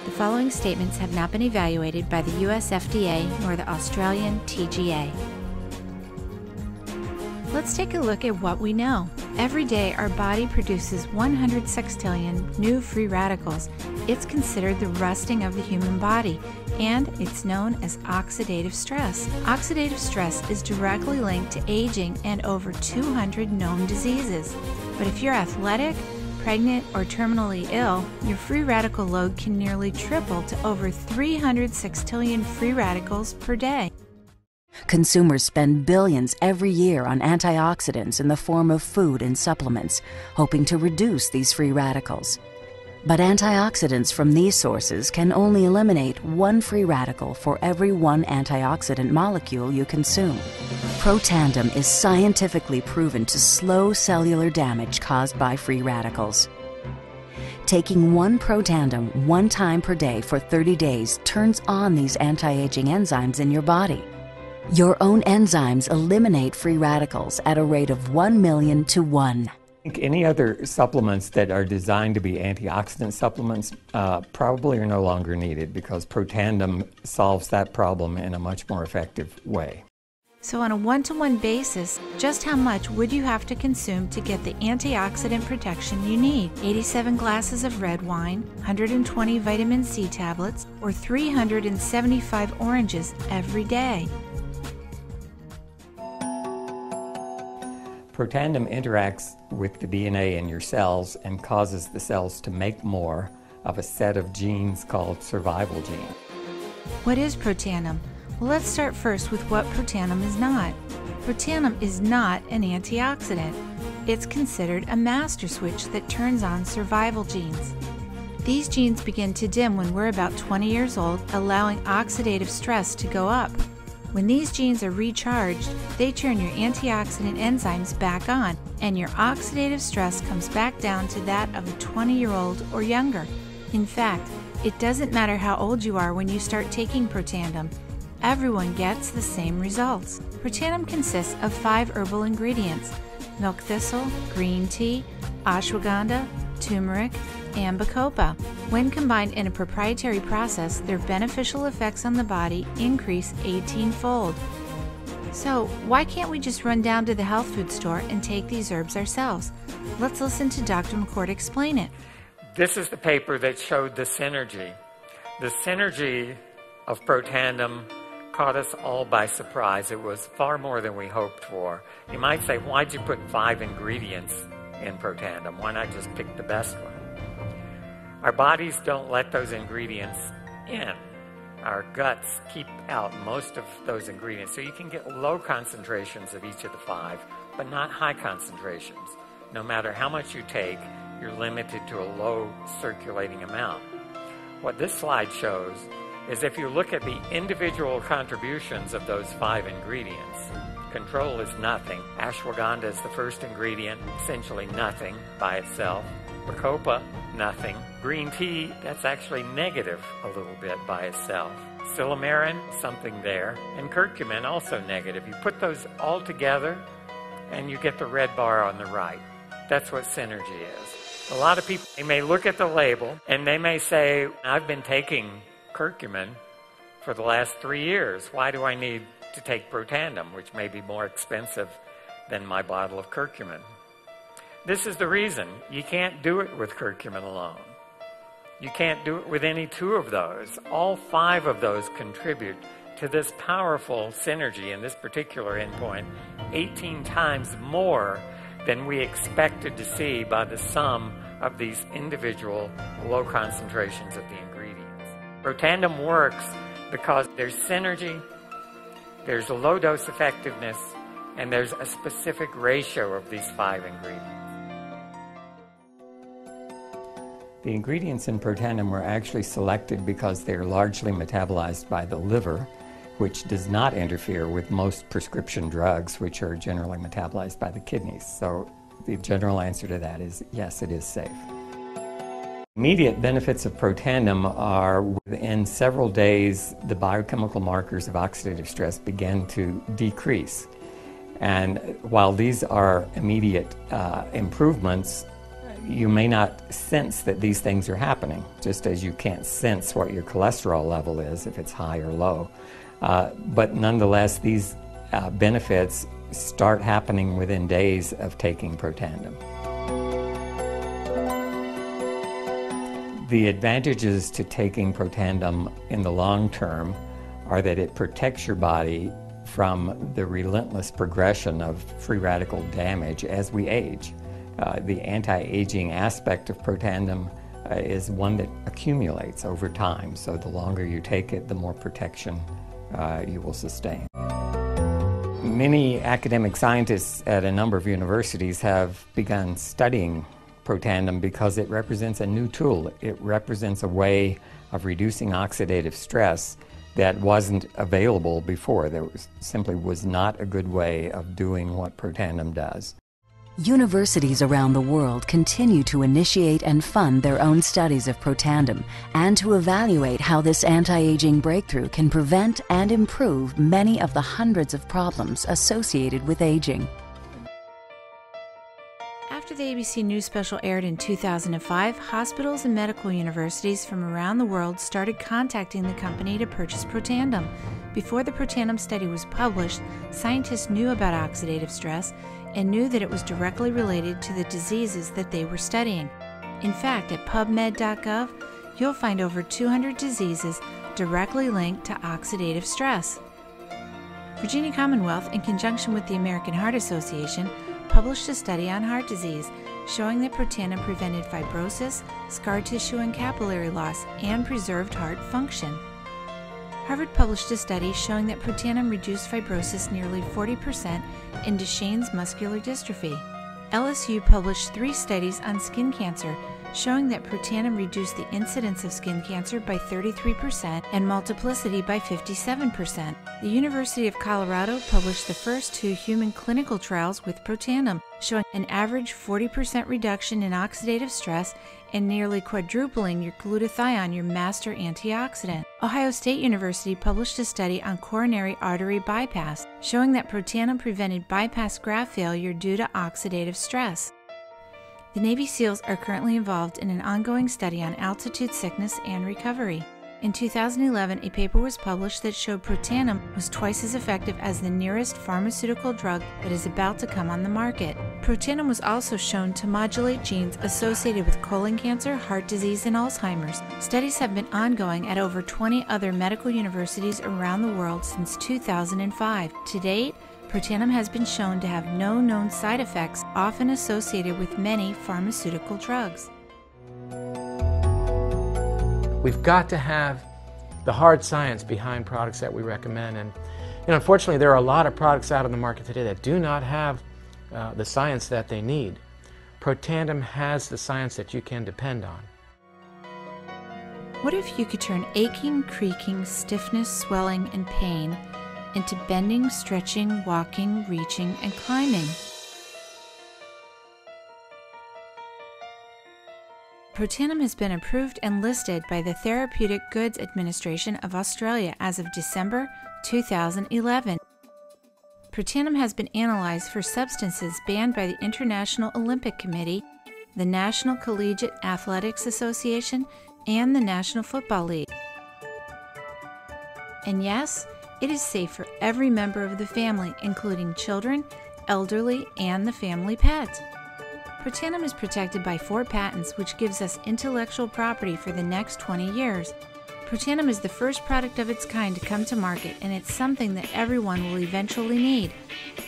The following statements have not been evaluated by the US FDA nor the Australian TGA. Let's take a look at what we know. Every day our body produces 100 sextillion new free radicals. It's considered the rusting of the human body, and it's known as oxidative stress. Oxidative stress is directly linked to aging and over 200 known diseases. But if you're athletic, pregnant, or terminally ill, your free radical load can nearly triple to over 300 sextillion free radicals per day. Consumers spend billions every year on antioxidants in the form of food and supplements, hoping to reduce these free radicals. But antioxidants from these sources can only eliminate one free radical for every one antioxidant molecule you consume. Protandim is scientifically proven to slow cellular damage caused by free radicals. Taking one Protandim 1 time per day for 30 days turns on these anti-aging enzymes in your body. Your own enzymes eliminate free radicals at a rate of 1 million to 1. I think any other supplements that are designed to be antioxidant supplements probably are no longer needed, because Protandim solves that problem in a much more effective way. So on a one-to-one basis, just how much would you have to consume to get the antioxidant protection you need? 87 glasses of red wine, 120 vitamin C tablets, or 375 oranges every day? Protandim interacts with the DNA in your cells and causes the cells to make more of a set of genes called survival genes. What is Protandim? Well, let's start first with what Protandim is not. Protandim is not an antioxidant. It's considered a master switch that turns on survival genes. These genes begin to dim when we're about 20 years old, allowing oxidative stress to go up. When these genes are recharged, they turn your antioxidant enzymes back on, and your oxidative stress comes back down to that of a 20-year-old or younger. In fact, it doesn't matter how old you are when you start taking Protandim. Everyone gets the same results. Protandim consists of 5 herbal ingredients: milk thistle, green tea, ashwagandha, turmeric, and bacopa. When combined in a proprietary process, their beneficial effects on the body increase 18-fold. So why can't we just run down to the health food store and take these herbs ourselves? Let's listen to Dr. McCord explain it. This is the paper that showed the synergy. The synergy of Protandim caught us all by surprise. It was far more than we hoped for. You might say, why'd you put 5 ingredients in Protandim? Why not just pick the best one? Our bodies don't let those ingredients in. Our guts keep out most of those ingredients. So you can get low concentrations of each of the 5, but not high concentrations. No matter how much you take, you're limited to a low circulating amount. What this slide shows is if you look at the individual contributions of those 5 ingredients, control is nothing. Ashwagandha is the first ingredient, essentially nothing by itself. Bacopa, nothing. Green tea, that's actually negative a little bit by itself. Silymarin, something there. And curcumin, also negative. You put those all together and you get the red bar on the right. That's what synergy is. A lot of people, they may look at the label and they may say, I've been taking curcumin for the last 3 years. Why do I need to take Protandim, which may be more expensive than my bottle of curcumin? This is the reason. You can't do it with curcumin alone. You can't do it with any 2 of those. All 5 of those contribute to this powerful synergy in this particular endpoint, 18 times more than we expected to see by the sum of these individual low concentrations of the ingredients. Protandim works because there's synergy, there's a low dose effectiveness, and there's a specific ratio of these 5 ingredients. The ingredients in Protandim were actually selected because they are largely metabolized by the liver, which does not interfere with most prescription drugs, which are generally metabolized by the kidneys. So the general answer to that is yes, it is safe. Immediate benefits of Protandim are within several days, the biochemical markers of oxidative stress begin to decrease. And while these are immediate improvements, you may not sense that these things are happening, just as you can't sense what your cholesterol level is if it's high or low. But nonetheless, these benefits start happening within days of taking Protandim. The advantages to taking Protandim in the long term are that it protects your body from the relentless progression of free radical damage as we age. The anti-aging aspect of Protandim is one that accumulates over time, so the longer you take it, the more protection you will sustain. Many academic scientists at a number of universities have begun studying Protandim because it represents a new tool. It represents a way of reducing oxidative stress that wasn't available before. There simply was not a good way of doing what Protandim does. Universities around the world continue to initiate and fund their own studies of Protandim and to evaluate how this anti-aging breakthrough can prevent and improve many of the hundreds of problems associated with aging. After the ABC News special aired in 2005, hospitals and medical universities from around the world started contacting the company to purchase Protandim. Before the Protandim study was published, scientists knew about oxidative stress and knew that it was directly related to the diseases that they were studying. In fact, at PubMed.gov, you'll find over 200 diseases directly linked to oxidative stress. Virginia Commonwealth, in conjunction with the American Heart Association, published a study on heart disease showing that Protandim prevented fibrosis, scar tissue and capillary loss, and preserved heart function. Harvard published a study showing that Protandim reduced fibrosis nearly 40% in Duchenne's muscular dystrophy. LSU published 3 studies on skin cancer showing that Protandim reduced the incidence of skin cancer by 33% and multiplicity by 57%. The University of Colorado published the first 2 human clinical trials with Protandim, showing an average 40% reduction in oxidative stress and nearly quadrupling your glutathione, your master antioxidant. Ohio State University published a study on coronary artery bypass, showing that Protandim prevented bypass graft failure due to oxidative stress. The Navy SEALs are currently involved in an ongoing study on altitude sickness and recovery. In 2011, a paper was published that showed Protandim was twice as effective as the nearest pharmaceutical drug that is about to come on the market. Protandim was also shown to modulate genes associated with colon cancer, heart disease, and Alzheimer's. Studies have been ongoing at over 20 other medical universities around the world since 2005. To date, Protandim has been shown to have no known side effects often associated with many pharmaceutical drugs. We've got to have the hard science behind products that we recommend. And unfortunately, there are a lot of products out on the market today that do not have the science that they need. Protandim has the science that you can depend on. What if you could turn aching, creaking, stiffness, swelling, and pain into bending, stretching, walking, reaching, and climbing? Protandim has been approved and listed by the Therapeutic Goods Administration of Australia as of December 2011. Protandim has been analyzed for substances banned by the International Olympic Committee, the National Collegiate Athletics Association, and the National Football League. And yes, it is safe for every member of the family, including children, elderly, and the family pet. Protandim is protected by 4 patents, which gives us intellectual property for the next 20 years. Protandim is the first product of its kind to come to market, and it's something that everyone will eventually need.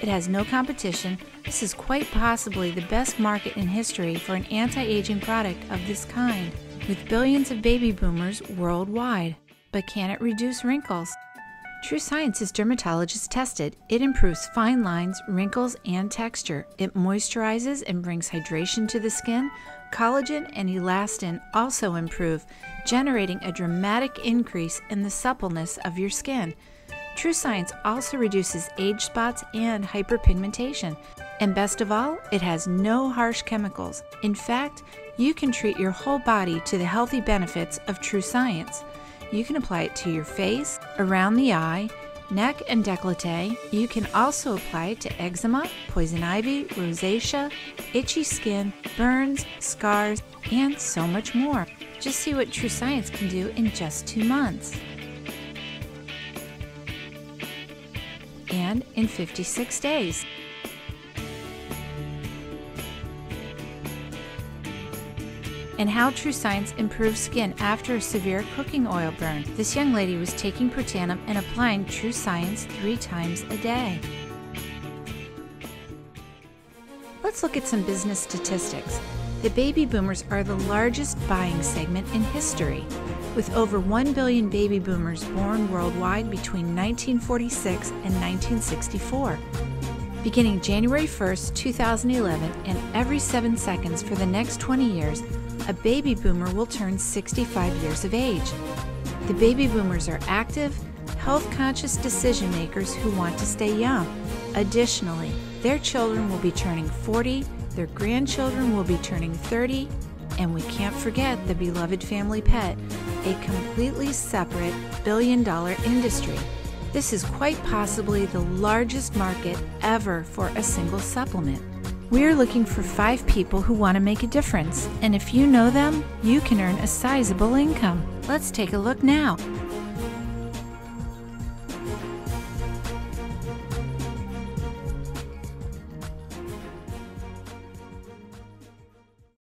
It has no competition. This is quite possibly the best market in history for an anti-aging product of this kind, with billions of baby boomers worldwide. But can it reduce wrinkles? True Science is dermatologist tested. It improves fine lines, wrinkles, and texture. It moisturizes and brings hydration to the skin. Collagen and elastin also improve, generating a dramatic increase in the suppleness of your skin. True Science also reduces age spots and hyperpigmentation. And best of all, it has no harsh chemicals. In fact, you can treat your whole body to the healthy benefits of True Science. You can apply it to your face, around the eye, neck and décolleté. You can also apply it to eczema, poison ivy, rosacea, itchy skin, burns, scars, and so much more. Just see what True Science can do in just 2 months. And in 56 days. And how True Science improves skin after a severe cooking oil burn. This young lady was taking Protandim and applying True Science 3 times a day. Let's look at some business statistics. The baby boomers are the largest buying segment in history, with over 1 billion baby boomers born worldwide between 1946 and 1964. Beginning January 1st, 2011, and every 7 seconds for the next 20 years, a baby boomer will turn 65 years of age. The baby boomers are active, health-conscious decision makers who want to stay young. Additionally, their children will be turning 40, their grandchildren will be turning 30, and we can't forget the beloved family pet, a completely separate billion-dollar industry. This is quite possibly the largest market ever for a single supplement. We're looking for 5 people who want to make a difference, and if you know them, you can earn a sizable income. Let's take a look now.